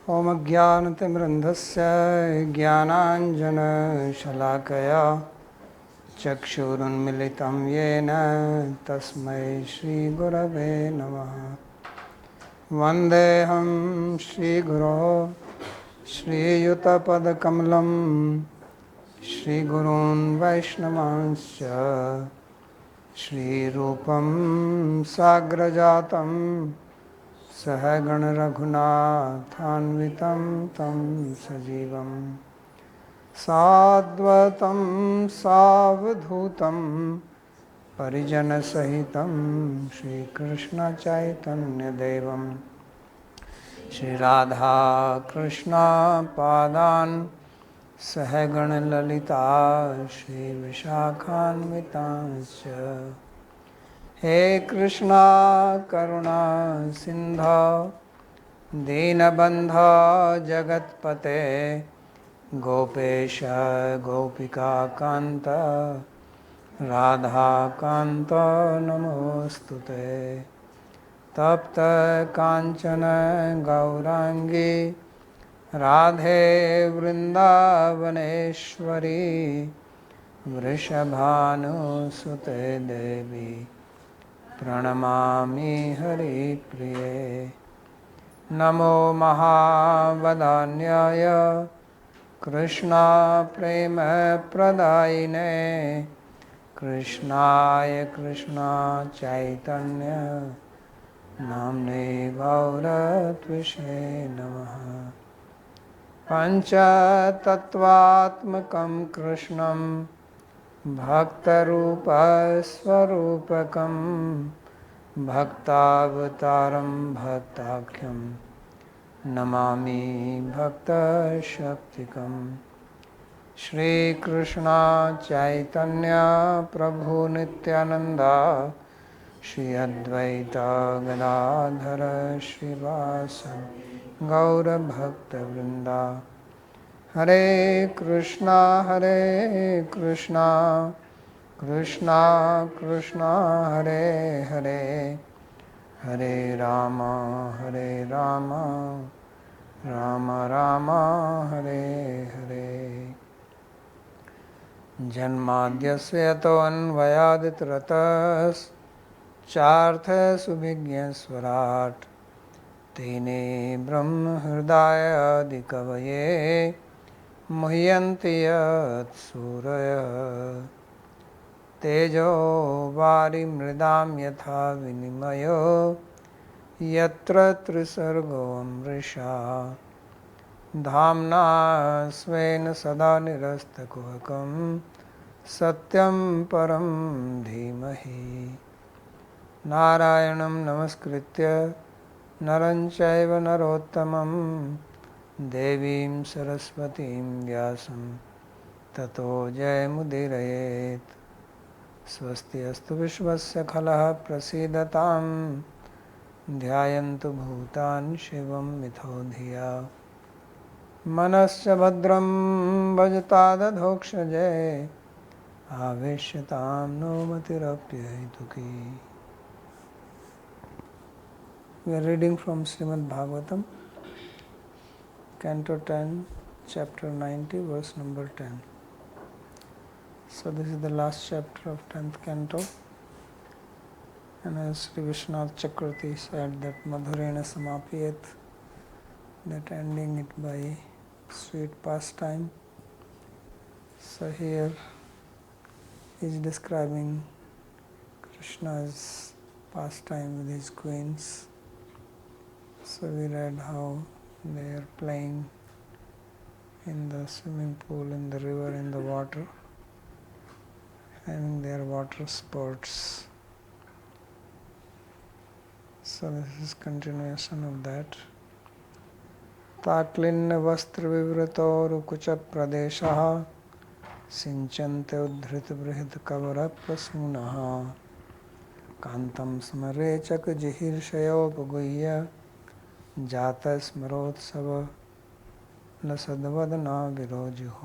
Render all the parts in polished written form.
ॐ अज्ञानतिमिरन्धस्य ज्ञानाञ्जनशलाकया चक्षुरुन्मिलितं येन तस्मै श्रीगुरवे नमः। वन्देऽहं श्रीगुरोः श्रीयुतपदकमलं श्रीगुरून् वैष्णवांश्च श्रीरूपं साग्रजातं सहगण रघुनाथान्वितं तं सजीवं साद्वतं सावधूतं परिजनसहितं श्रीकृष्ण चैतन्यदेवं श्रीराधा कृष्ण पादान् सहगण ललिता श्रीविशाखान्वितांश्च। हे कृष्णा करुणा सिंधो दीनबंधो जगत्पते गोपेश गोपिका कांत राधा कांत नमोस्तुते। तप्त कांचन गौरांगी राधे वृंदावनेश्वरी वृषभानुसुते देवी प्रणमामि हरिप्रिये। नमो महावदान्याय कृष्णा प्रेम प्रदायिने कृष्णाय कृष्णा चैतन्य नाम्ने गौरत्विषे नमः। पञ्चतत्त्वात्मकं कृष्णं भक्तरूपस्वरूपकं भक्तावतारं भक्ताख्यं नमामि भक्तशक्तिकं। श्रीकृष्ण चैतन्य प्रभु नित्यानंद श्री अद्वैत गदाधर श्रीवासदि गौरभक्तवृंदा। हरे कृष्णा कृष्णा कृष्णा हरे हरे हरे राम राम राम हरे हरे। जन्माद्यस्य यतोऽन्वयादितरतश्चार्थसुभिज्ञस्वराट् तेने ब्रह्म हृदयादिकवये मुह्यन्ति यत्सूरयः। तेजो वारिमृदां यथा विनिमयो यत्र त्रिसर्गो मृषा धाम्ना स्वेन सदा निरस्तकुहकं सत्यं परं धीमहि। नारायणं नमस्कृत्य नरं चैव नरोत्तमं देवीं सरस्वतीं व्यासं ततो जयमुदीरयेत्। स्वस्ति अस्तु विश्वस्य खलः प्रसीदतां ध्यायन्तु भूतान् शिवं मिथो धिया। मनश्च भद्रं भजतादधोक्षजे आवेश्यतां no मतिरप्यहेतुकी। We are reading from Śrīmad-Bhāgavatam, Canto 10, Chapter 90, verse number 10. So this is the last chapter of 10th Canto, and as Sri Vishwanath Chakravarti said that Madhurena Samapiyet, that ending it by sweet pastime. So here he is describing Krishna's pastime with his queens. So we read how they are playing in the swimming pool, in the river, in the water, having their water sports. So this is continuation of that. ताक्लिन्न वस्त्र विवृतो रुकुच प्रदेशः सिंचन्ते उद्धृत बृहत् cover प्रसूनः कान्तं स्मरेचक जिहीर्षयोपगुह्य जातस्मरोत्सव लसद्वदना विरोजुः.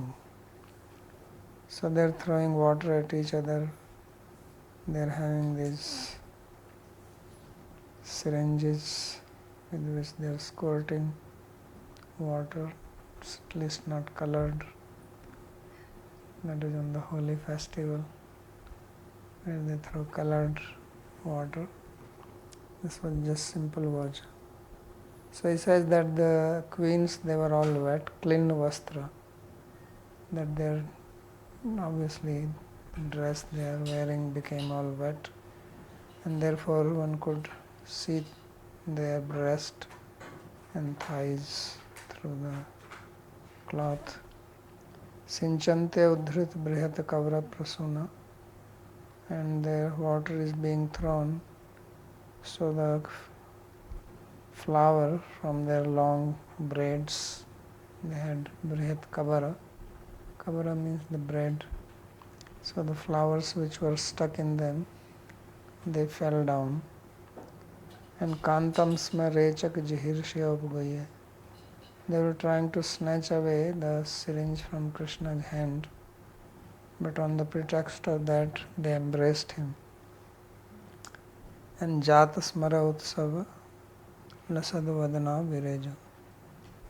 So they are throwing water at each other. They are having these syringes with which they are squirting water, at least not colored. That is on the holy festival where they throw colored water. This was just simple water. So he says that the queens, they were all wet, klin vastra, that their obviously dress they are wearing became all wet, and therefore one could see their breast and thighs through the cloth. Sinchante udhrit brihat kavra prasuna, and their water is being thrown, so the flower from their long braids, they had brihat kavara. Kavara means the braid. So the flowers which were stuck in them, they fell down. And kantam sma rechak jihirshya upgaya. They were trying to snatch away the syringe from Krishna's hand, but on the pretext of that, they embraced him. And jata smara utsava lasad vadana vireja.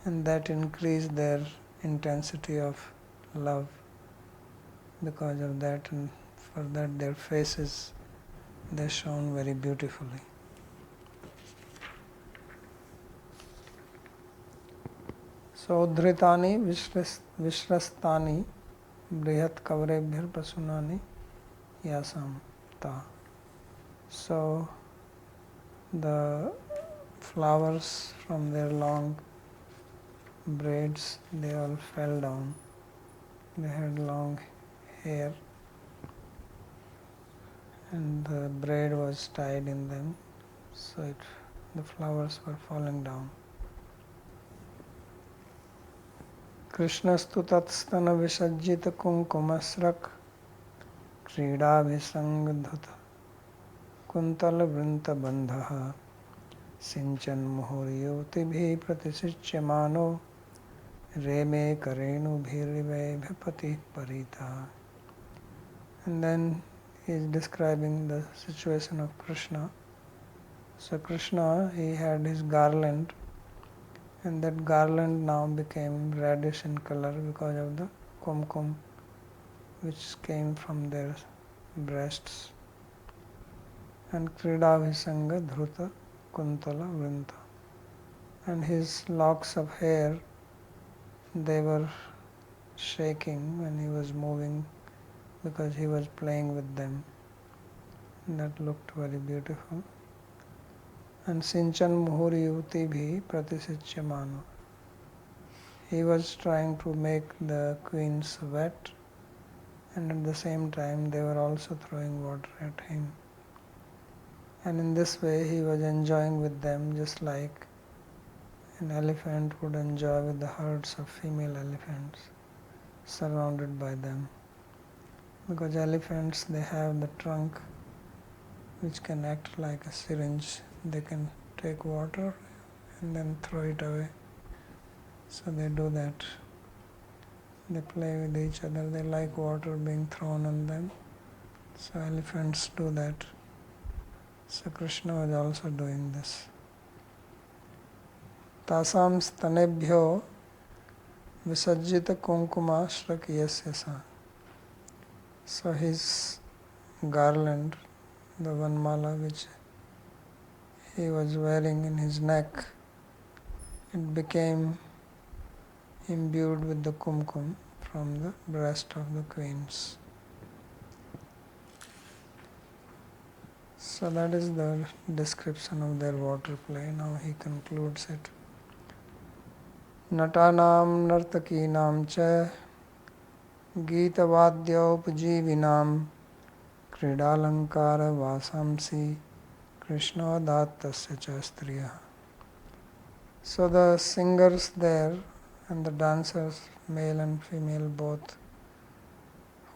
And that increased their intensity of love. Because of that, and for that their faces, they shone very beautifully. So udhritani vishrastani brihat kavrebhyar pasunani yasam ta. So the flowers from their long braids, they all fell down. They had long hair and the braid was tied in them, so the flowers were falling down. Krishnastu tatstana visajjita kumkumasrak kridabhisangdhuta kuntala vrinta bandhaha sinchan muhuryotibhi pratisichyamano reme karenu bhirive bhapati parita. And then he is describing the situation of Krishna. So Krishna, he had his garland, and that garland now became reddish in color because of the kumkum which came from their breasts. And kridabhisanga dhruta kuntala vrinta. And his locks of hair, they were shaking when he was moving because he was playing with them. And that looked very beautiful. And sinchan muhuri yuti bhi pratisichyamano. He was trying to make the queens wet, and at the same time they were also throwing water at him. And in this way he was enjoying with them just like an elephant would enjoy with the herds of female elephants surrounded by them. Because elephants, they have the trunk which can act like a syringe. They can take water and then throw it away. So they do that. They play with each other. They like water being thrown on them. So elephants do that. So Krishna was also doing this. Tasam stanebhyo visajjita kunkuma shrakiyasya sa. So his garland, the one mala which he was wearing in his neck, it became imbued with the kumkum from the breast of the queens. So that is the description of their water play. Now he concludes it. Natanam nartakinam cha Gītavādyopajīvinām Kridālankāra Vasamsi Krishna Dattasya cha Striya. So the singers there and the dancers, male and female both,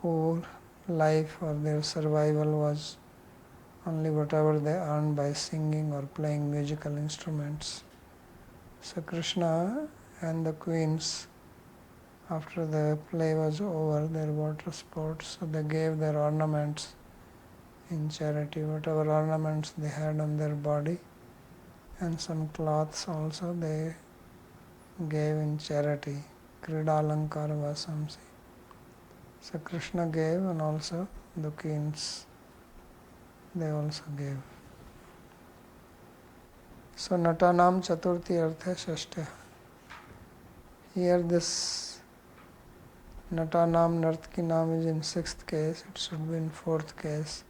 whose life or their survival was only whatever they earned by singing or playing musical instruments. So Krishna and the queens, after the play was over, their water sports, so they gave their ornaments in charity, whatever ornaments they had on their body, and some cloths also they gave in charity. Kridalankara vasamsi. So Krishna gave, and also the queens, they also gave. So Natanam Chaturthi Artha Shashtya. Here this Natanam Nartkinam is in 6th case, it should be in 4th case.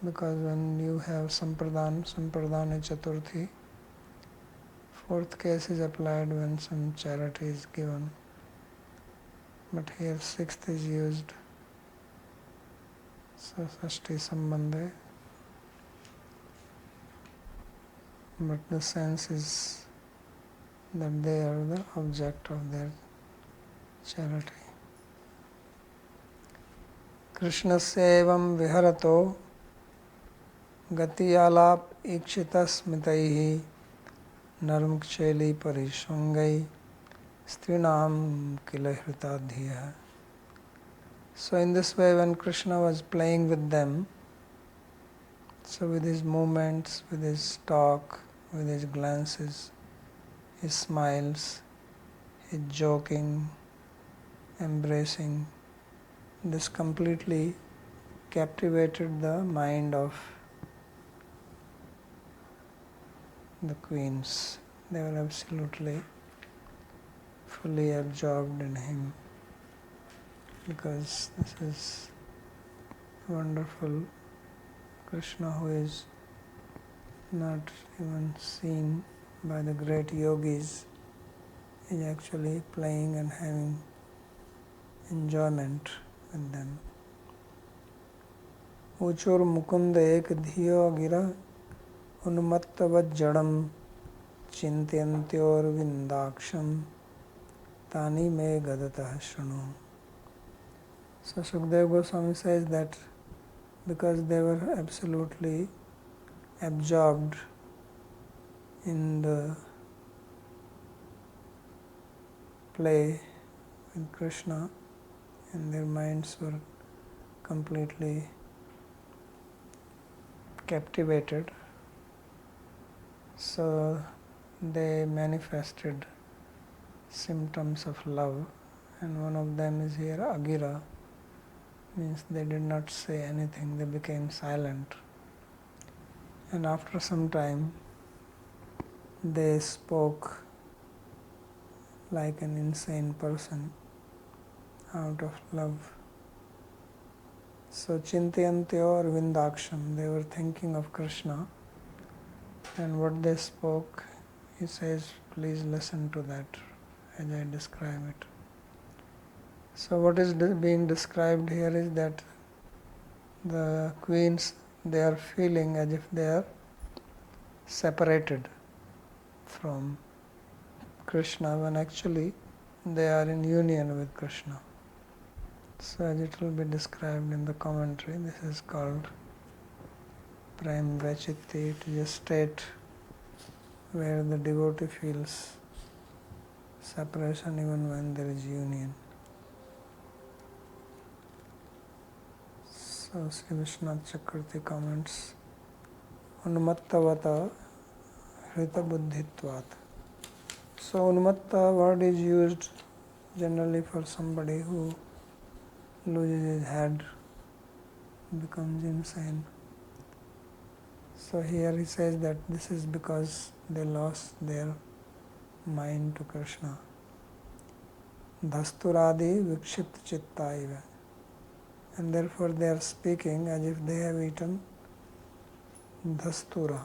Because when you have Sampradana Chaturthi, 4th case is applied when some charity is given. But here 6th is used. So Sashti Sambandhe. But the sense is that they are the object of their charity. Krishna Sevam Viharato Gatiyalap Ikshita Smitaihi Narmksheli Parishwangai Strinam Kilahritadhiya. So in this way, when Krishna was playing with them, so with his movements, with his talk, with his glances, his smiles, his joking, embracing, this completely captivated the mind of the queens. They were absolutely fully absorbed in him, because this is wonderful Krishna who is not even seen by the great yogis, is actually playing and having enjoyment with them. Uchur mukunda ek dhiyo gira unmattavat jadam chintyantiyor vindaksham tani me gadatah shranu. So Sukadeva Goswami says that because they were absolutely absorbed in the play with Krishna, and their minds were completely captivated, so they manifested symptoms of love, and one of them is here agira, means they did not say anything, they became silent, and after some time they spoke like an insane person out of love. So Chintayantyo or Vindaksham, they were thinking of Krishna, and what they spoke, he says, please listen to that as I describe it. So what is being described here is that the queens, they are feeling as if they are separated from Krishna, when actually they are in union with Krishna. So as it will be described in the commentary, this is called Prem Vachitti. It is a state where the devotee feels separation even when there is union. So Sri Vishwanath Chakravarti comments, Unmattavata Hrita Buddhitvat. So Unmatta word is used generally for somebody who loses his head, becomes insane. So here he says that this is because they lost their mind to Krishna. Dhasturadi vikshipt chittaiva. And therefore they are speaking as if they have eaten dhastura.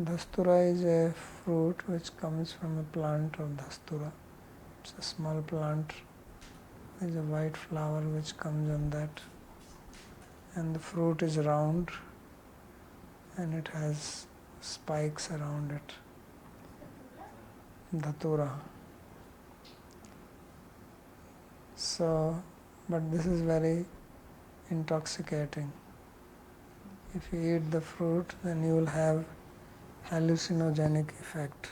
Dhastura is a fruit which comes from a plant of dhastura. It's a small plant. There is a white flower which comes on that, and the fruit is round and it has spikes around it. Dhatura. So, but this is very intoxicating. If you eat the fruit, then you will have hallucinogenic effect.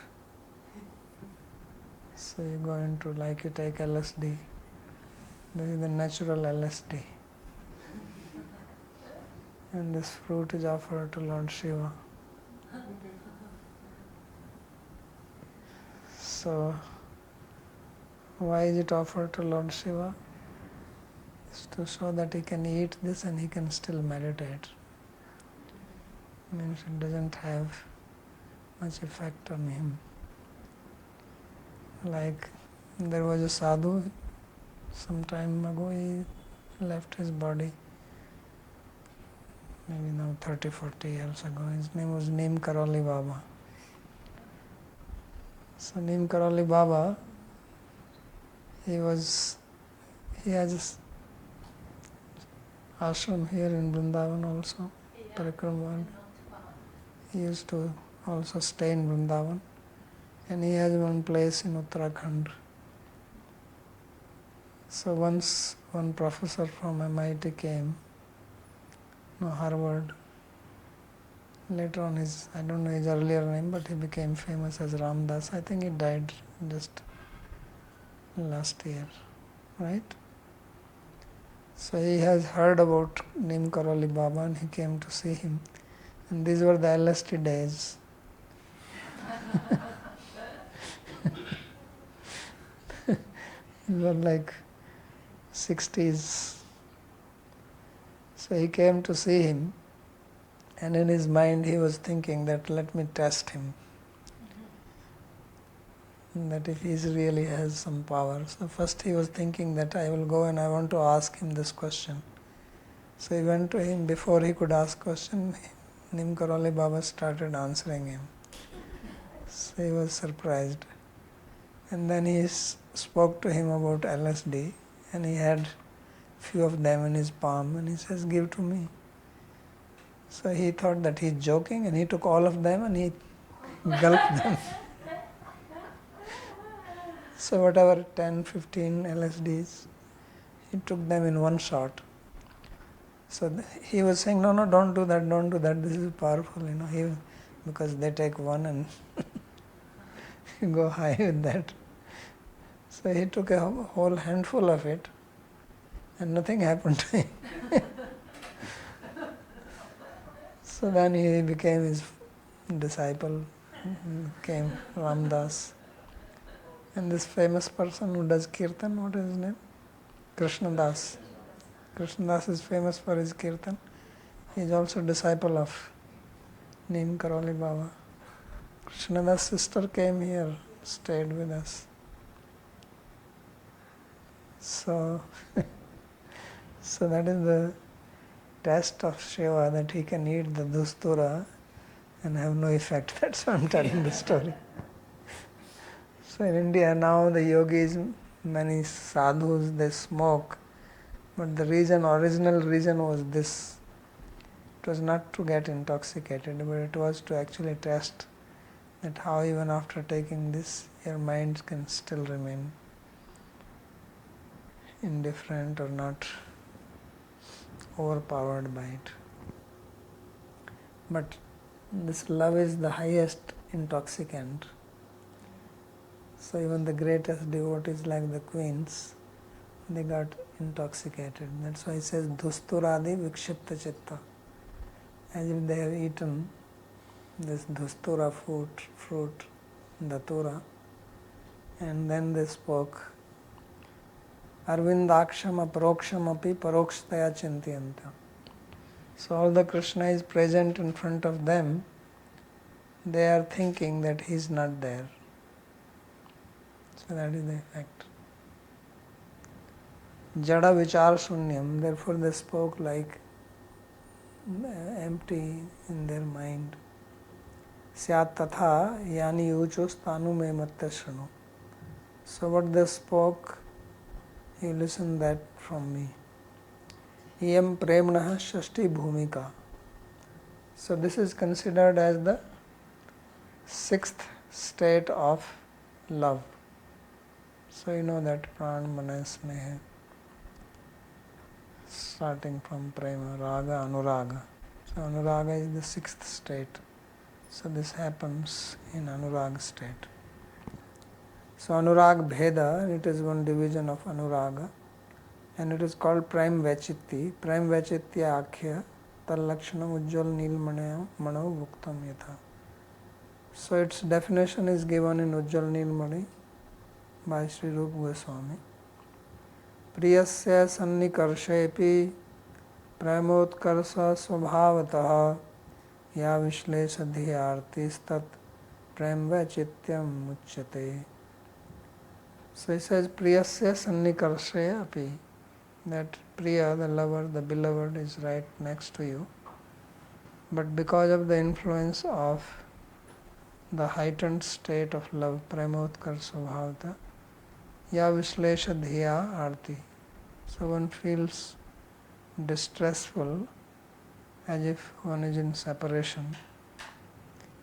So you go into, like you take LSD. This is the natural LSD. And this fruit is offered to Lord Shiva. So, why is it offered to Lord Shiva? It's to show that he can eat this and he can still meditate. Means it doesn't have much effect on him. Like there was a sadhu, some time ago he left his body, maybe now 30-40 years ago. His name was Neem Karoli Baba. So Neem Karoli Baba, he has ashram here in Vrindavan also, Parikrama. He used to also stay in Vrindavan, and he has one place in Uttarakhand. So once one professor from MIT came, no, Harvard. Later on I don't know his earlier name, but he became famous as Ram Dasa. I think he died just last year, right? So he has heard about Neem Karoli Baba and he came to see him. And these were the LSD days. It was like 60s. So he came to see him, and in his mind he was thinking that let me test him. That if he really has some power. So first he was thinking that I will go and I want to ask him this question. So he went to him. Before he could ask question, Neem Karoli Baba started answering him. So he was surprised. And then he spoke to him about LSD, and he had few of them in his palm, and he says, give to me. So he thought that he's joking, and he took all of them and he gulped them. So whatever 10, 15 LSDs, he took them in one shot. So he was saying, no, don't do that, this is powerful, because they take one and you go high with that. So he took a whole handful of it and nothing happened to him. So then he became his disciple, came Ramdas. And this famous person who does kirtan, what is his name? Krishnadas. Krishnadas is famous for his kirtan. He is also a disciple of Neem Karoli Baba. Krishnadas' sister came here, stayed with us. So that is the test of Shiva, that he can eat the dustura and have no effect. That's why I'm telling the story. So in India now the yogis, many sadhus, they smoke, but the original reason was this. It was not to get intoxicated, but it was to actually test that how even after taking this, your mind can still remain indifferent or not overpowered by it. But this love is the highest intoxicant. So even the greatest devotees like the queens, they got intoxicated. That's why it says dhusturadi vikshipta chitta. As if they have eaten this dhustura fruit, datura, and then they spoke. Arvindaksham aparoksham api parokshitaya chintiyanta. So all the Krishna is present in front of them, they are thinking that he is not there. So that is the effect. Jada vichar shunyam, therefore they spoke like empty in their mind. Syat tatha yani uchus tanu me matta shranu. So what they spoke, you listen that from me. Iyam premnaha shashti bhumika. So this is considered as the sixth state of love. So you know that pran, mana, sneha, starting from prema, raga, anuraga. So anuraga is the sixth state. So this happens in anuraga state. So anurag bheda, it is one division of anuraga, and it is called prime vachitti. Prime vachitya akhya tal lakshanam ujjwal nil mano bhuktam yatha. So its definition is given in Ujjwal Nilmani by Sri Rupa Goswami. Priyasya sannikarshepi premotkarsa svabhavatah ya vishlesha dhyartistat prem vachityam uchyate. So he says priyasya sannikarshe api, that priya, the lover, the beloved, is right next to you, but because of the influence of the heightened state of love, premotkarsa bhavata, ya vishlesha dhya arti, so one feels distressful as if one is in separation.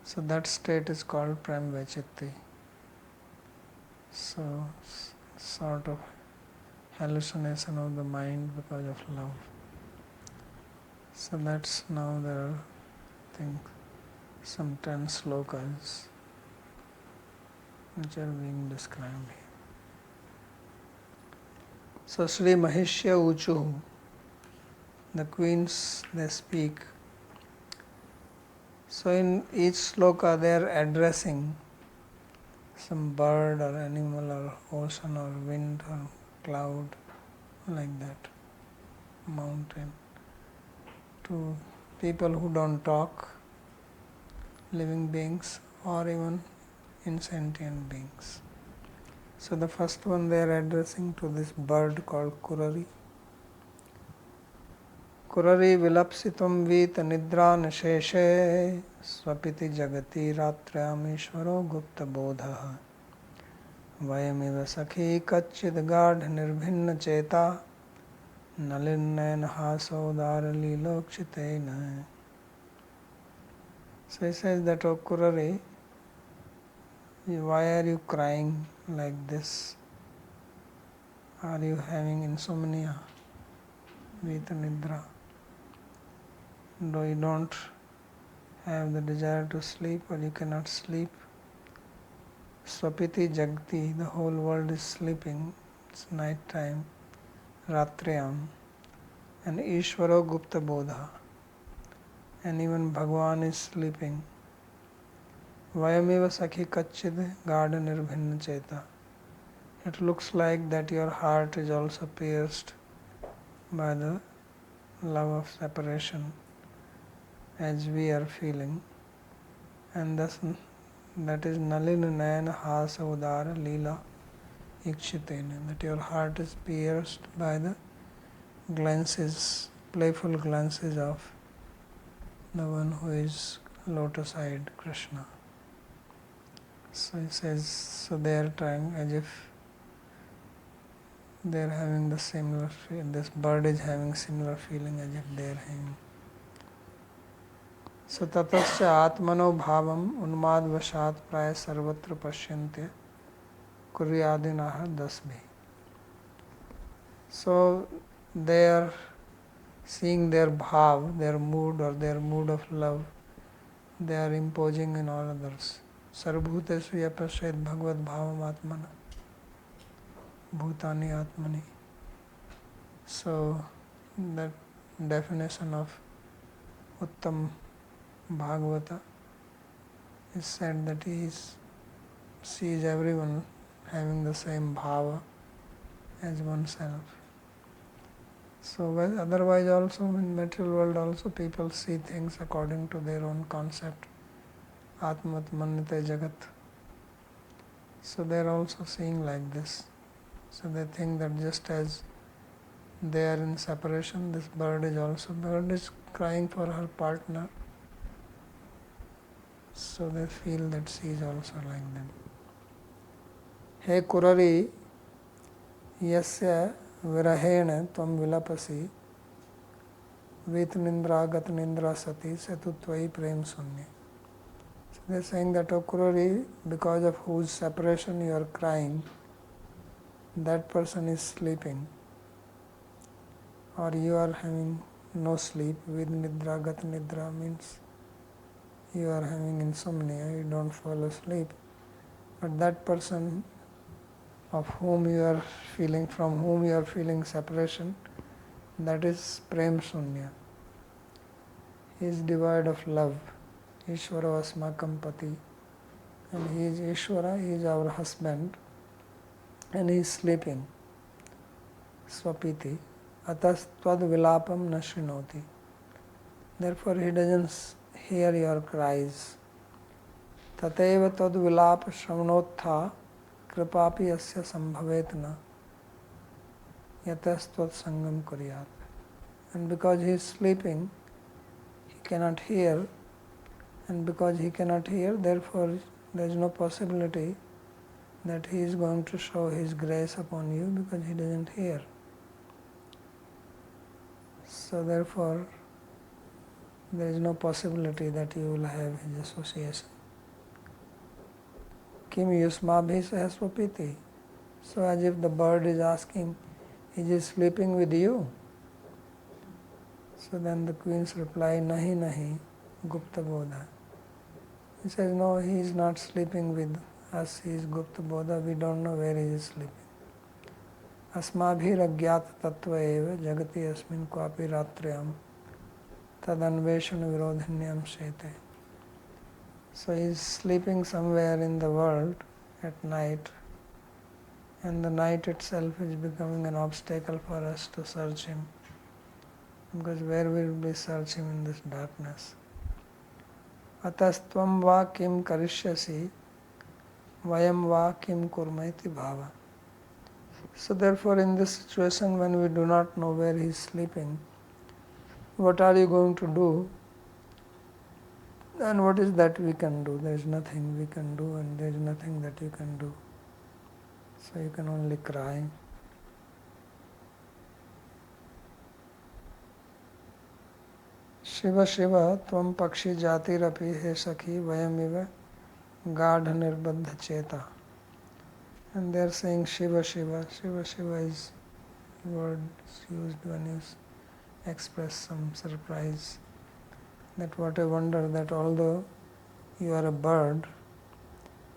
So that state is called prem vachitti. So sort of hallucination of the mind because of love. So that's now there are, I think, some 10 slokas which are being described here. So Sri Mahishya Uchu, the queens, they speak. So in each sloka they are addressing some bird or animal or ocean or wind or cloud, like that, mountain, to people who don't talk, living beings or even insentient beings. So the first one they are addressing to this bird called Kurari. Kurari vilapsitum vita nidra nasheshe swapiti jagati ratrayam ishvaro gupta bodha vayamiva sakhi kachchid gadh nirbhinna cheta nalinnayan hasodara lilokshitena. So he says that, O Kurari, why are you crying like this? Are you having insomnia, vita nidra? Though you don't have the desire to sleep or you cannot sleep. Swapiti jagti, the whole world is sleeping, it's night time, ratriyam, and Ishvaro gupta bodha, and even Bhagwan is sleeping. Vayamiva sakhi kachchid gada nirbhinna cheta. It looks like that your heart is also pierced by the love of separation, as we are feeling, and thus that is nalina nayana hasa udara lila ikshitena, that your heart is pierced by the glances, playful glances of the one who is lotus-eyed Krishna. So he says, so they are trying as if they are having the similar, this bird is having similar feeling as if they are having. So tatasya atmano bhavam unmad vashat praya sarvatra pashyante kuryadinaha dasbhi. So they are seeing their bhav, their mood or their mood of love, they are imposing in all others. Sarvbhutesu yapashet bhagavad bhavam atmana bhutani atmani. So that definition of Uttam Bhagavata is said that he sees everyone having the same bhava as oneself. So well, otherwise also in material world also people see things according to their own concept. Atmat mannate jagat. So they are also seeing like this. So they think that just as they are in separation, this bird is crying for her partner. So they feel that she is also like them. He Kurari, yasya virahena tvam vilapasi vitnindra gatnindra sati setutvai prem sunya. So they are saying that, O Kurari, because of whose separation you are crying, that person is sleeping, or you are having no sleep. With nidra gat nidra means you are having insomnia, you don't fall asleep. But that person of whom you are feeling, from whom you are feeling separation, that is prem sunya. He is devoid of love. Ishvaro asmakam pati. and he is Ishvara, he is our husband, and he is sleeping. Swapiti. Atas tvad vilapam na shrinoti. Therefore he doesn't hear your cries. Tateva tad vilap shravanotha kripapi asya sambhavetna yatas tvad sangam kuryat. And because he is sleeping, he cannot hear, and because he cannot hear, therefore there is no possibility that he is going to show his grace upon you because he doesn't hear. So therefore there is no possibility that you will have his association. Kim yusmabhi sahasvapiti. So as if the bird is asking, is he sleeping with you? So then the queens reply, nahi nahi, gupta bodha. He says, no, he is not sleeping with us, he is gupta bodha, we don't know where he is sleeping. Asmabhir agyat tattva eva jagati asmin kwapi ratriyam tadanveshana virodhinyam shete. So he is sleeping somewhere in the world at night, and the night itself is becoming an obstacle for us to search him, because where will we search him in this darkness? Atastvam va kim karishyasi vayam va kim kurmaiti bhava. So therefore in this situation when we do not know where he is sleeping, what are you going to do? And what is that we can do? There is nothing we can do, and there is nothing that you can do. So you can only cry. Shiva Shiva Tvam Pakshi Jatirapi He Sakhi Vayamiva Gadha Nirbandha Cheta. And they are saying Shiva Shiva. Shiva Shiva is the word used when you express some surprise. That what a wonder that although you are a bird,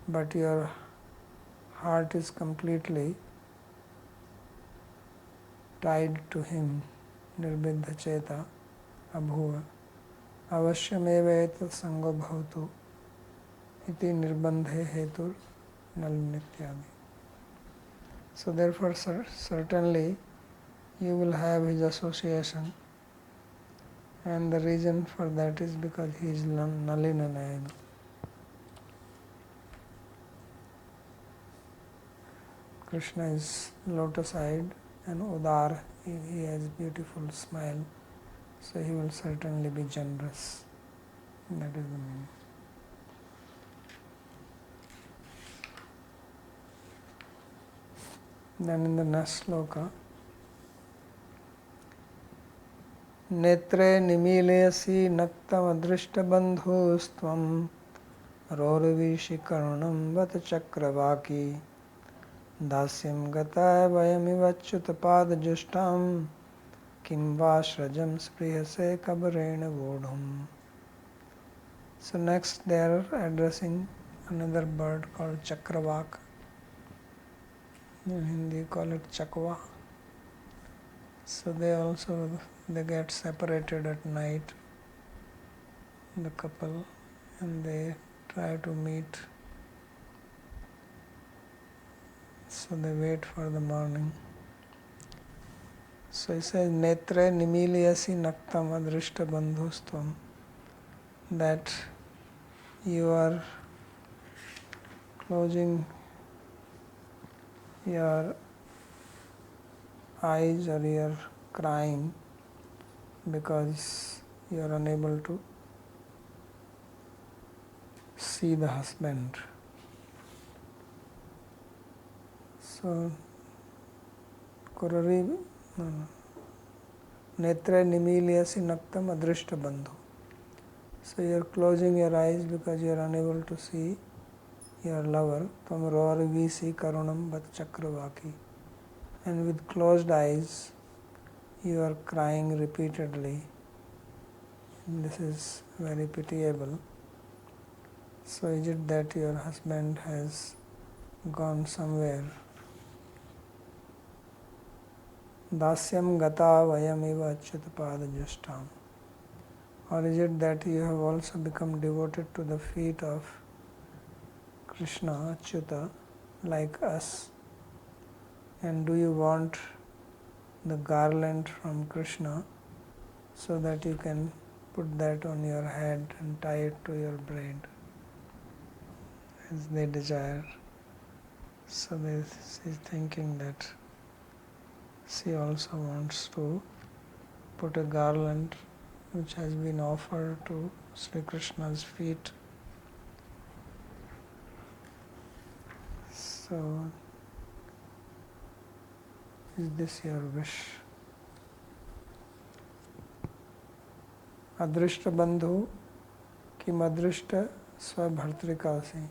but your heart is completely tied to him. Nirbandha Cheta Abhuva Avashyameva etat sango bhavatu iti nirbandhe hetur nalinityadi. So therefore certainly you will have his association, and the reason for that is because he is Nalinanayana. Krishna is lotus-eyed and Udar, he has beautiful smile, so he will certainly be generous. That is the meaning. Then in the next sloka, Netre nimilesi naktam adrishta bandhustvam rorvishi karunam vat chakravaki dasyam gata vayamivachyuta padajustam kim vashrajam sprihase kabarena vodham. So next they are addressing another bird called Chakravak. In Hindi you call it Chakwa. So they get separated at night, the couple, and they try to meet. So they wait for the morning. So he says, Netre nimiliyasi naktam adrishta bandhustvam, that you are closing your eyes or you are crying because you are unable to see the husband. So, Kurari Netre nimiliyasi naktam adrishta bandhu. So you are closing your eyes because you are unable to see your lover. Tvam rorvisi karunam vat chakravaki. And with closed eyes you are crying repeatedly. And this is very pitiable. So is it that your husband has gone somewhere? Dasyam gata vayamiva achyutapada justam. Or is it that you have also become devoted to the feet of Krishna, Achyuta, like us? And do you want the garland from Krishna so that you can put that on your head and tie it to your braid as they desire? So she's thinking that she also wants to put a garland which has been offered to Sri Krishna's feet. So, is this your wish? Adrishta bandhu kim adrishta svabhartrikasi.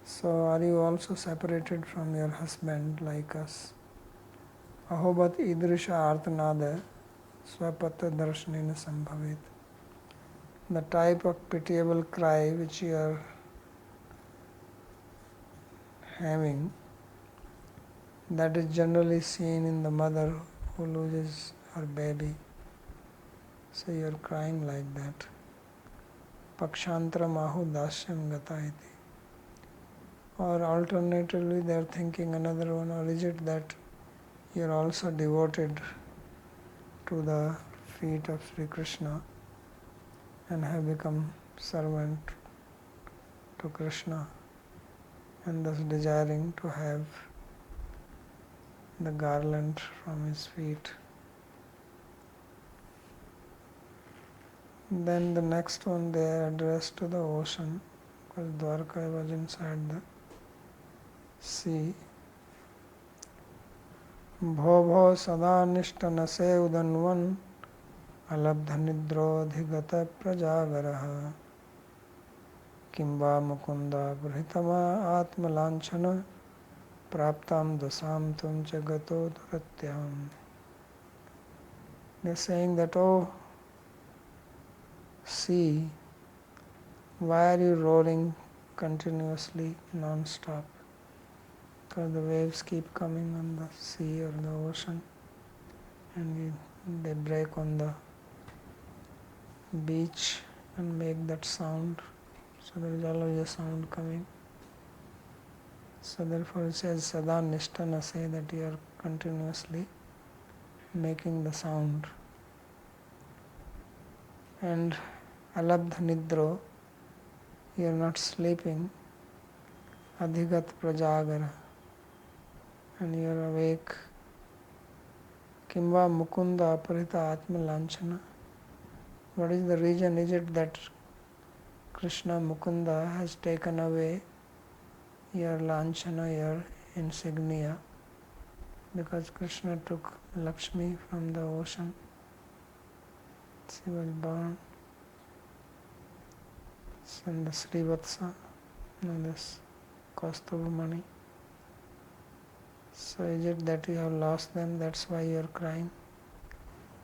So, are you also separated from your husband like us? Ahobat idrisha artanada swapata darshanena sambhavet. The type of pitiable cry which you are having, that is generally seen in the mother who loses her baby. So you are crying like that. Pakshantra mahu dasyam gata iti. Or alternatively they are thinking another one, or is it that you are also devoted to the feet of Sri Krishna and have become servant to Krishna and thus desiring to have the garland from his feet. Then the next one they are addressed to the ocean, because Dwarka was inside the sea. Bho sada nishtanase udanvan alabdha nidrodhigata prajagaraha kimba mukunda brahitama atmalanchana praptam dasam tum jagato duratyam. They are saying that, oh sea, why are you roaring continuously, non-stop? Because the waves keep coming on the sea or the ocean and they break on the beach and make that sound. So there is always a sound coming. So therefore it says sada nishtana, say that you are continuously making the sound. And alabdha nidro, you are not sleeping. Adhigat prajagara, and you are awake. Kimva mukunda aparita atma lanchana. What is the reason? Is it that Krishna Mukunda has taken away your lanchana, your insignia, because Krishna took Lakshmi from the ocean? She was born in the Srivatsa, in this Kaustubhamani. So is it that you have lost them, that's why you are crying?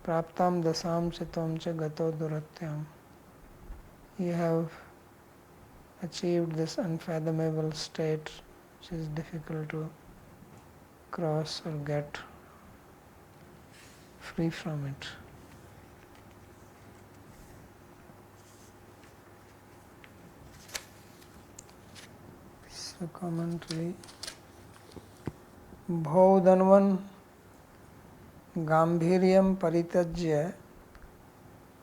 Praptam dasam chitam cha gato duratyam. You have achieved this unfathomable state which is difficult to cross or get free from it. So commentary. Bhaudanvan gambhiryam paritajya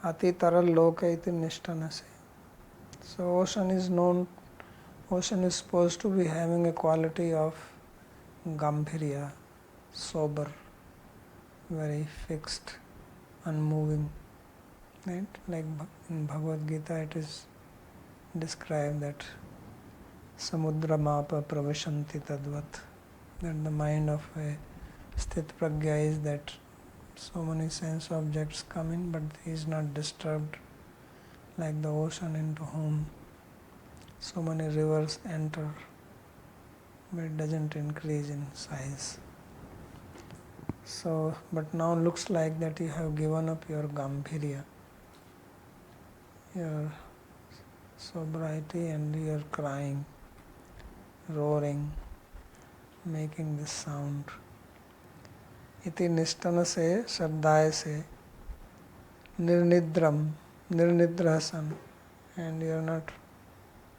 atitaral loka iti nishtanase. So ocean is supposed to be having a quality of gambhirya, sober, very fixed, unmoving. Right? Like in Bhagavad Gita it is described that samudra mapa pravishanti tadvat, that the mind of a sthit pragya is that so many sense objects come in but he is not disturbed, like the ocean into whom so many rivers enter but it doesn't increase in size. So, but now looks like that you have given up your gambhirya, your sobriety, and you are crying, roaring, making this sound. Iti nishtana se shabdaya se nirnidram, nirnidrasan, and you are not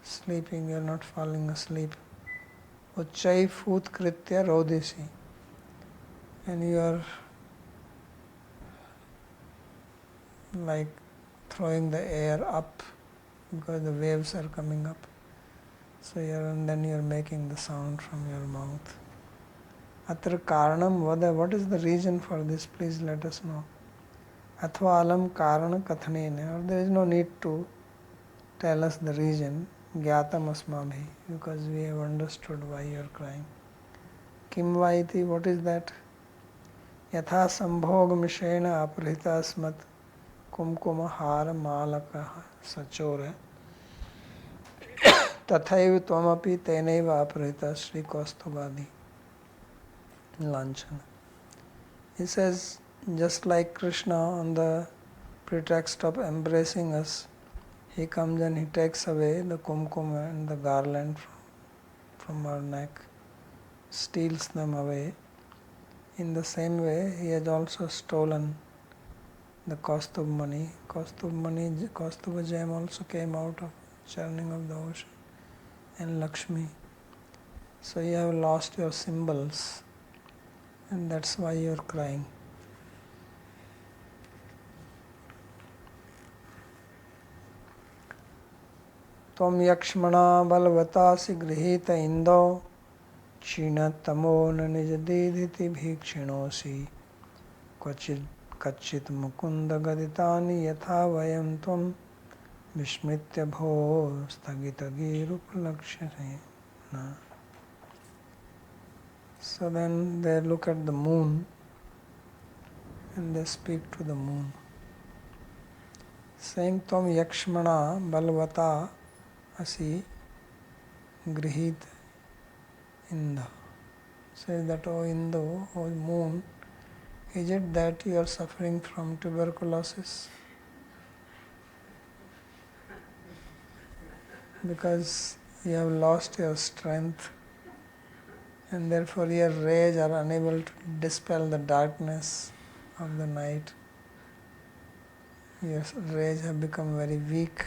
sleeping, you are not falling asleep. Uchai foot kritya rodisi. And you are like throwing the air up because the waves are coming up. So and then you are making the sound from your mouth. Atra karanam vada, what is the reason for this? Please let us know. Athva alam karana kathanena, or there is no need to tell us the reason. Gyatam asmabhi, because we have understood why you are crying. Kim vaiti, what is that? Yatha sambhog mishena aprihita asmat kumkuma hara malaka sachore tathaiva tvamapi tenaiva aprihita Sri Kaustubhadi Lanchana. He says, just like Krishna on the pretext of embracing us, he comes and he takes away the kumkum and the garland from our neck, steals them away. In the same way, he has also stolen the Kaustubh money. Kaustubha gem also came out of churning of the ocean, and Lakshmi. So you have lost your symbols, and that's why you are crying. Tvam yakshmana balvatasi grihita indo Chinatamo nanijadidhiti bhikshinosi kachit mukunda gaditani yatha vayam tvam vishmitya bho stagitagiruplakshase. So then they look at the moon and they speak to the moon, saying, Tvam yakshmana balvata asi grihit Indo. Says that, O Indo, O moon, is it that you are suffering from tuberculosis? Because you have lost your strength and therefore your rays are unable to dispel the darkness of the night. Your rays have become very weak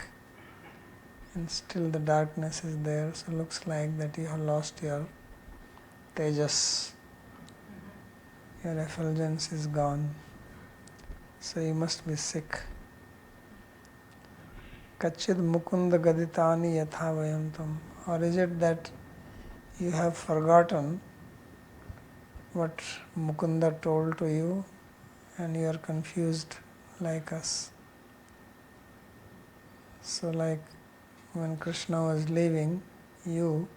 and still the darkness is there, so it looks like that you have lost your tejas. Your effulgence is gone, so you must be sick. Kachid mukunda gaditani yatha vayam. Or is it that you have forgotten what Mukunda told to you and you are confused like us? So like when Krishna was leaving you,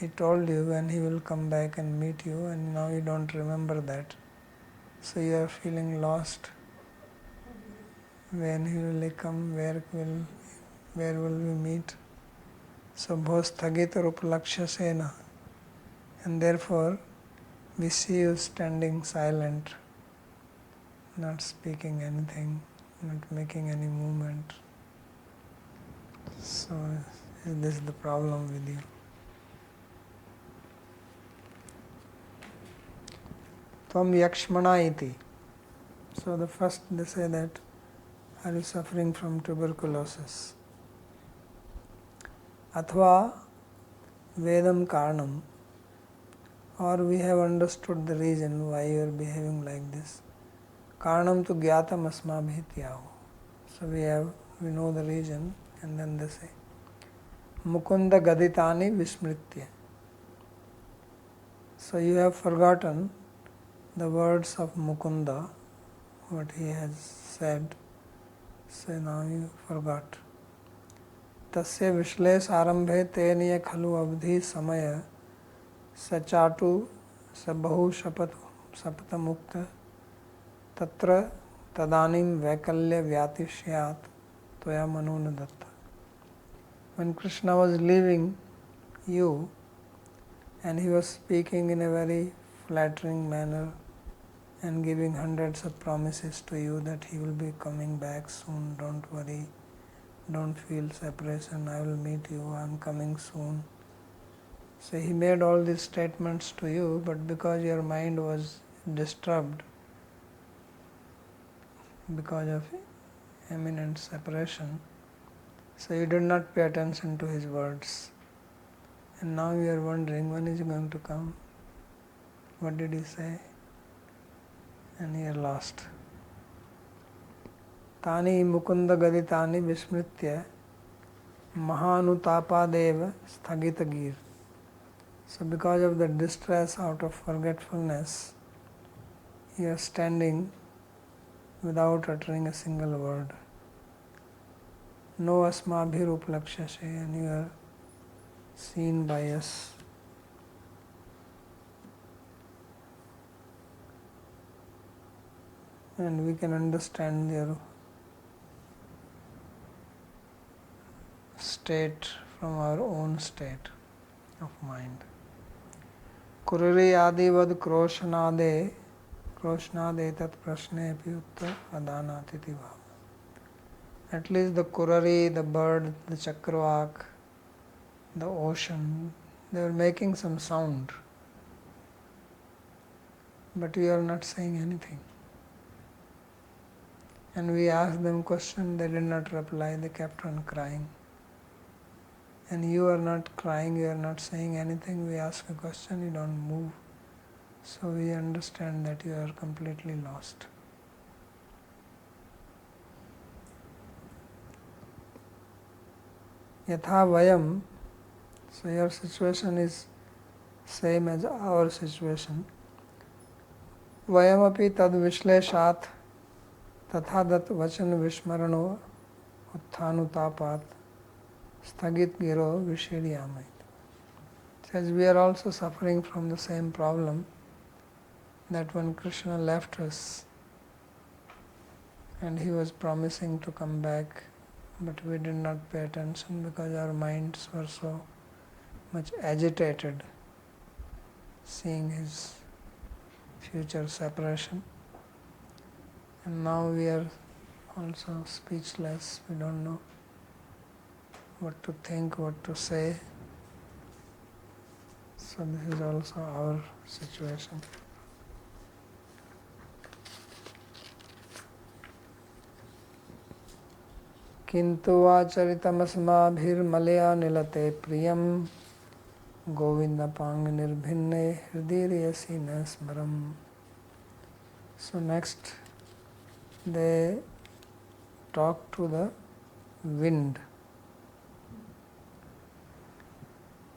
he told you when he will come back and meet you, and now you don't remember that. So you are feeling lost. When he will come, where will we meet? So bhostagita ruplakshasena. And therefore we see you standing silent, not speaking anything, not making any movement. So this is the problem with you. Tvam yakshmana iti. So the first they say that, are you suffering from tuberculosis? Athva vedam karanam. Or we have understood the reason why you are behaving like this. Karanam tu gyatam asmabhityahu. So we know the reason, and then they say, Mukunda gaditani vismritya. So you have forgotten the words of Mukunda, what he has said. So now you forgot. Tasya vishlesh arambhe teniya khalu abdhi samaya sachatu sabahu sapata mukta tatra tadanim vaikalya vyatishyat toya manunadatta. When Krishna was leaving you and he was speaking in a very flattering manner and giving hundreds of promises to you that he will be coming back soon, don't worry, don't feel separation, I will meet you, I am coming soon. So he made all these statements to you, but because your mind was disturbed because of imminent separation, So you did not pay attention to his words. And now you are wondering when is he going to come? What did he say? And you are lost. Tani mukunda gaditani vismritya mahanutapadeva sthagitagir. So because of the distress out of forgetfulness, you are standing without uttering a single word. No asmabhir uplakshashe, and you are seen by us. And we can understand your state from our own state of mind. Kurari adivad kroshnade tat prashne piyutta adanatiti bhava. At least the kurari, the bird, the chakravak, the ocean, they are making some sound. But we are not saying anything. And we asked them question, they did not reply, they kept on crying. And you are not crying, you are not saying anything, we ask a question, you don't move. So we understand that you are completely lost. Yatha vayam, so your situation is same as our situation. Vayam api tad vishleshat tathadat vachan vishmarano utthanu sthagit giro vishiryamait. Says we are also suffering from the same problem, that when Krishna left us and he was promising to come back, but we did not pay attention because our minds were so much agitated seeing his future separation. And now we are also speechless, we don't know what to think, what to say. So this is also our situation. Kintu vacharitamasmabhirmalaya nilate priyam govinda pang nirbhinne hridiriyasina smaram. So next they talk to the wind.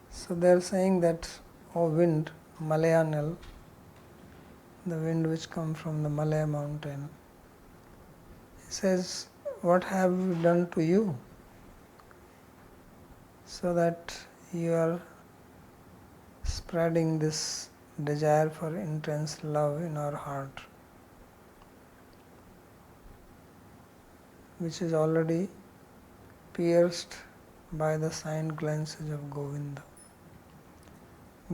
So they are saying that, O wind, Malayanal, the wind which comes from the Malaya mountain, he says, what have we done to you so that you are spreading this desire for intense love in our heart, which is already pierced by the sign glances of Govinda.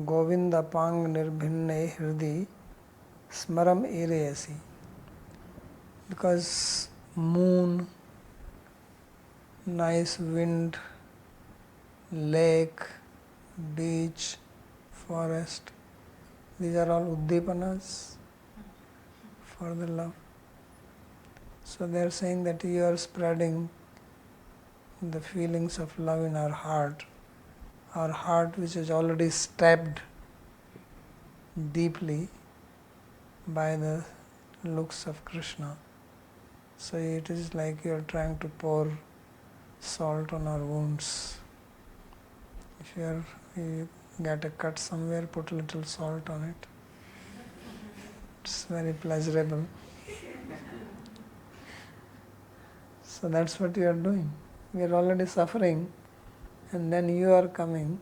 Govinda pang nirbhinne hridi smaram ireyasi. Because moon, nice wind, lake, beach, forest, these are all uddipanas for the love. So they are saying that you are spreading the feelings of love in our heart which is already stabbed deeply by the looks of Krishna. So it is like you are trying to pour salt on our wounds. If you get a cut somewhere, put a little salt on it. It's very pleasurable. So that's what you are doing. We are already suffering, and then you are coming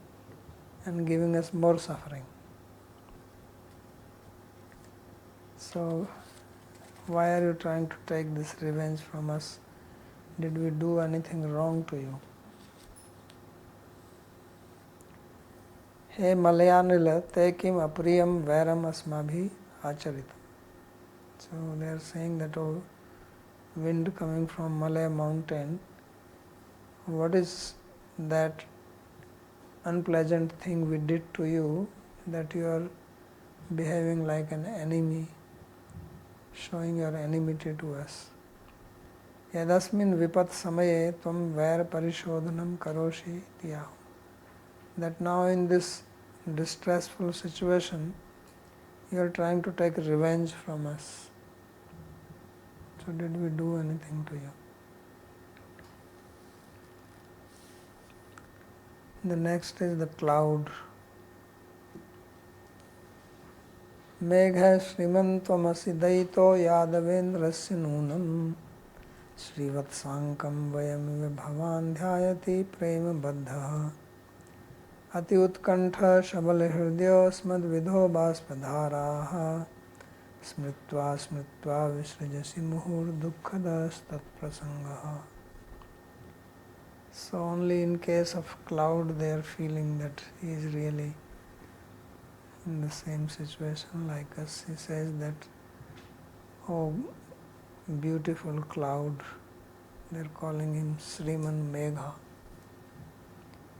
and giving us more suffering. So why are you trying to take this revenge from us? Did we do anything wrong to you? He Malayanila te kim apriyam vairam asmabhi acharitam. So they are saying that, oh, wind coming from Malaya mountain, what is that unpleasant thing we did to you that you are behaving like an enemy, showing your enmity to us? Yadasmin vipat samaye tvam vair parishodhanam karoshi tiyahu. That now in this distressful situation, you are trying to take revenge from us. So did we do anything to you? The next is the cloud. Megha Śrīmad-Tvamasi daito yadavendrasya nūnam Śrīvatsankam vayamiva bhavan dhyayati prema baddha Ati utkantha shabal hridyo smadvidho baspadharaha Smritva smritva visrajasi muhur dukkhadas tat prasangaha. So only in case of cloud they are feeling that he is really in the same situation like us. He says that, oh beautiful cloud, they are calling him Sriman Megha,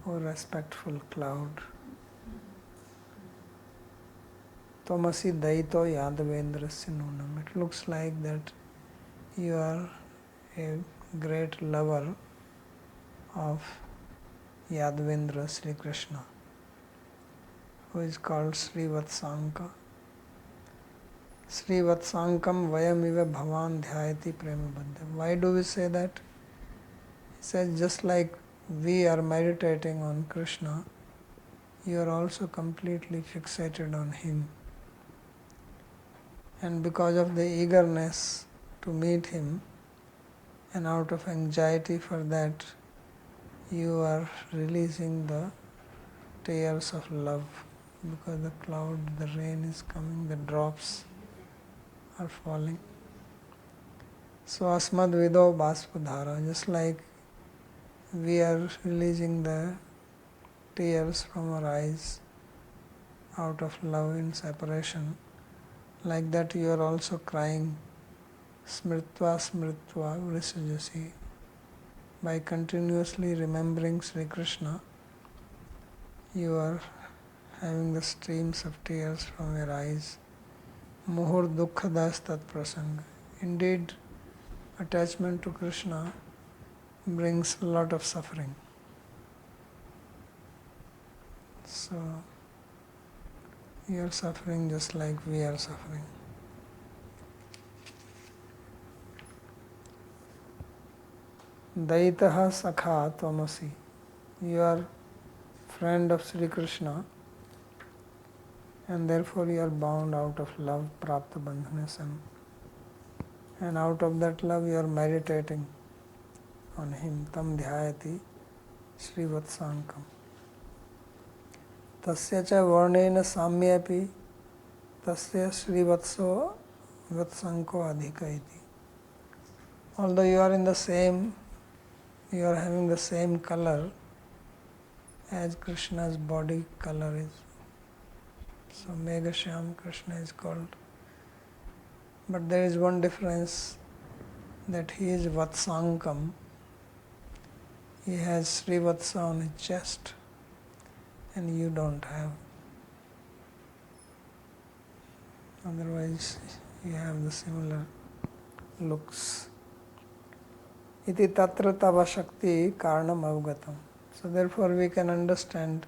oh respectful cloud. Tomasi daito yadavendrasya nunam. It looks like that you are a great lover of Yadavendra Sri Krishna, who is called Srivatsanka. Srivatsankam vayamiva bhavan dhyayati prema baddha. Why do we say that? He says, just like we are meditating on Krishna, you are also completely fixated on him. And because of the eagerness to meet him, and out of anxiety for that, you are releasing the tears of love, because the cloud, the rain is coming, the drops are falling. So asmad vido baspadhara, just like we are releasing the tears from our eyes out of love in separation, like that you are also crying smritva smritva visrajasi. By continuously remembering Sri Krishna, you are having the streams of tears from your eyes. Muhur dukkhadas tat prasanga. Indeed, attachment to Krishna brings a lot of suffering. So, you are suffering just like we are suffering. Daitaha sakha tvamasi. You are friend of Sri Krishna, and therefore you are bound out of love, prapta bandhanasam. And out of that love you are meditating on him. Tam dhyayati Srivatsankam. Tasya cha varnena samyapi tasya Srivatso Vatsanko adhikaiti. Although you are you are having the same color as Krishna's body color is. So Meghashyam Krishna is called. But there is one difference, that he is Vatsankam. He has Srivatsa on his chest, and you don't have. Otherwise you have the similar looks. Iti tatra tava shakti karanam avgatam. So therefore we can understand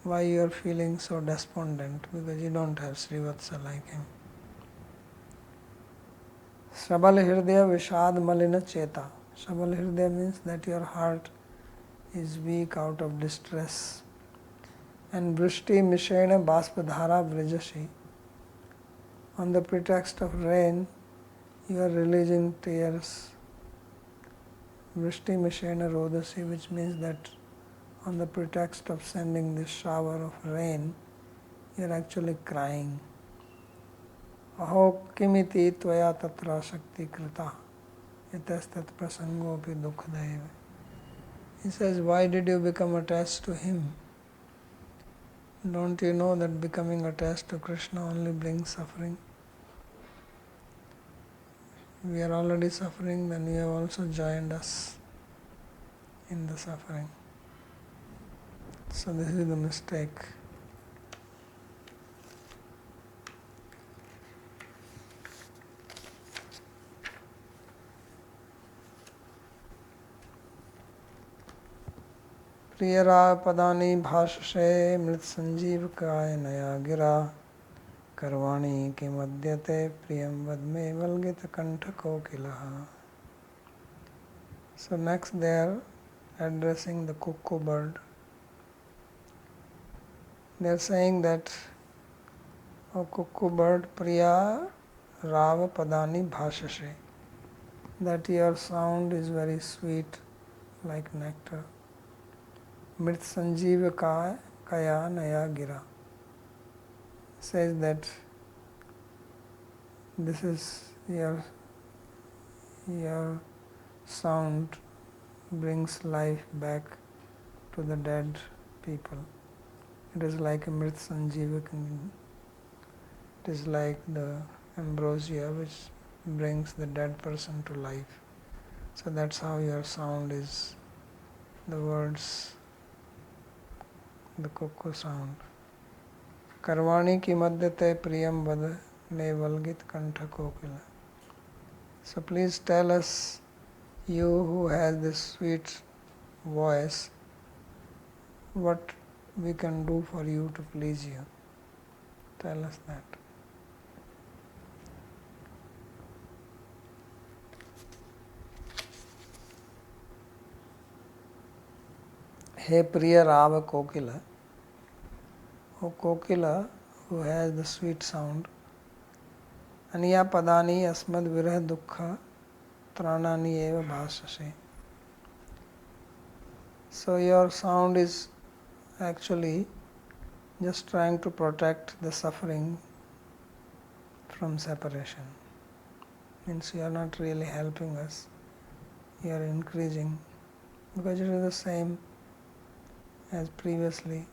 why you are feeling so despondent, because you don't have Srivatsa like him. Shabal Hirdaya Vishad Malina Cheta. Shabal Hirdaya means that your heart is weak out of distress. And Vrishti Mishena Baspadhara Vrijashi. On the pretext of rain, you are releasing tears. Vrishti Mishena Rodasi, which means that on the pretext of sending this shower of rain, you are actually crying. Aho kimiti tvaya tatra shakti krita itastat prasangopi dukhdaiva. He says, why did you become attached to him? Don't you know that becoming attached to Krishna only brings suffering? We are already suffering, then you have also joined us in the suffering. So this is the mistake. प्रियरा पदानि भाषसे मृत संजीव काय नया गिरा करवाणी किमद्यते प्रियम वदमे वल्गित कंठ कोकिलः. So next they are addressing the cuckoo bird. They are saying that, O cuckoo bird, Priya Rava Padani Bhashase, that your sound is very sweet like nectar. Mrit Sanjeeva Kaya Naya Gira, says that this is your sound brings life back to the dead people. It is like a Mrit Sanjeeva, it is like the ambrosia which brings the dead person to life. So that's how your sound is, the words, the cuckoo sound. Karvani ki madhyate priyam vad me valgit kantha kokila. So please tell us, you who has this sweet voice, what we can do for you to please you. Tell us that. Hey Priya Rava Kokila, O Kokila who has the sweet sound, Aniya Padani Asmad Virah Dukkha Tranani Eva Bhasase. So your sound is actually just trying to protect the suffering from separation. Means you are not really helping us, you are increasing, because it is the same as previously.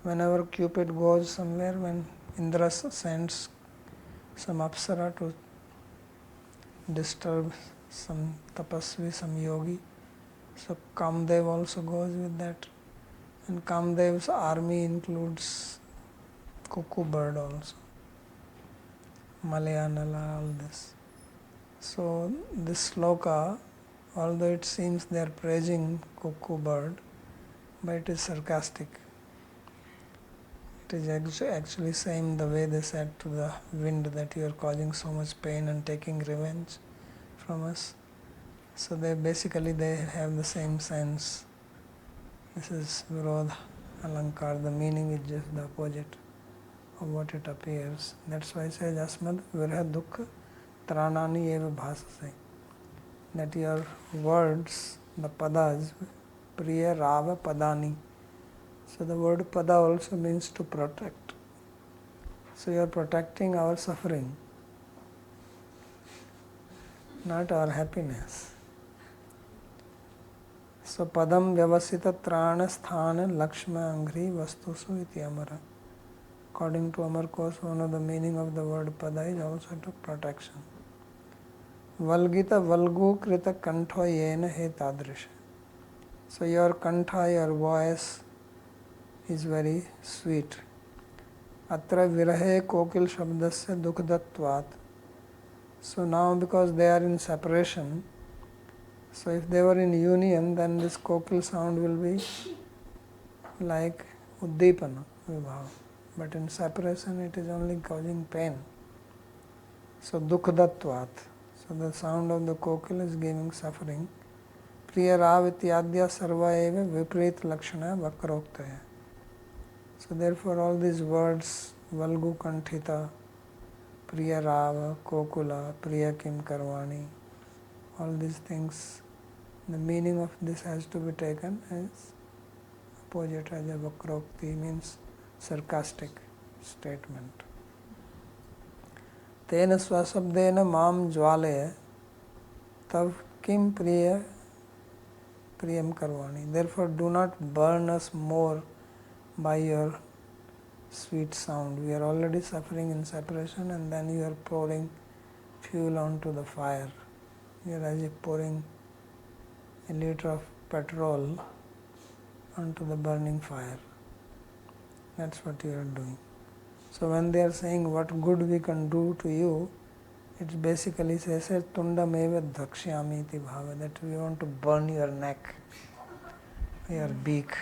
Whenever Cupid goes somewhere, when Indra sends some apsara to disturb some tapasvi, some yogi, so Kamdev also goes with that. And Kamdev's army includes cuckoo bird also, Malayanala, all this. So this sloka, although it seems they are praising cuckoo bird, but it is sarcastic. It is actually saying the way they said to the wind that you are causing so much pain and taking revenge from us. So they have the same sense. This is Virodha Alankar, the meaning is just the opposite of what it appears. That's why it says Asmad Virha Dukkha Tranani Eva Bhasase. That your words, the padas, Priya Rava Padani. So the word pada also means to protect. So you are protecting our suffering, not our happiness. So padam vyavasita trana sthana lakshma angri vastusu iti amara. According to Amar Kos, one of the meaning of the word pada is also to protection. Valgita valgu krita kantho yena he tadrisha. So your kantha, your voice is very sweet. Atra virahe kokil shabdasya dukkhadatvat. So now because they are in separation, so if they were in union, then this kokil sound will be like uddipana, vibhava. But in separation it is only causing pain. So dukkhadatvat. So the sound of the kokil is giving suffering. Priya rav ityadya sarva eva viprit lakshana vakroktaya. So therefore all these words, Valgu Kanthita, Priya Rava, Kokula, Priya Kim Karvani, all these things, the meaning of this has to be taken as opposite, as a Vakrokti, means sarcastic statement. Tena swasabdena mam jwalaya tav kim priya priyam karvani. Therefore do not burn us more by your sweet sound. We are already suffering in separation, and then you are pouring fuel onto the fire. You are as if pouring a liter of petrol onto the burning fire. That's what you are doing. So when they are saying what good we can do to you, it basically says tundam eva dhakshyami iti bhava, that we want to burn your neck. your beak,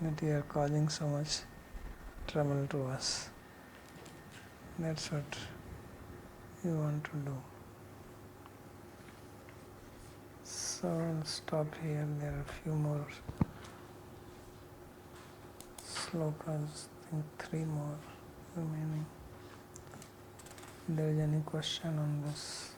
that you are causing so much trouble to us. That's what you want to do. So I'll stop here. There are a few more slokas, I think 3 more remaining. If there is any question on this.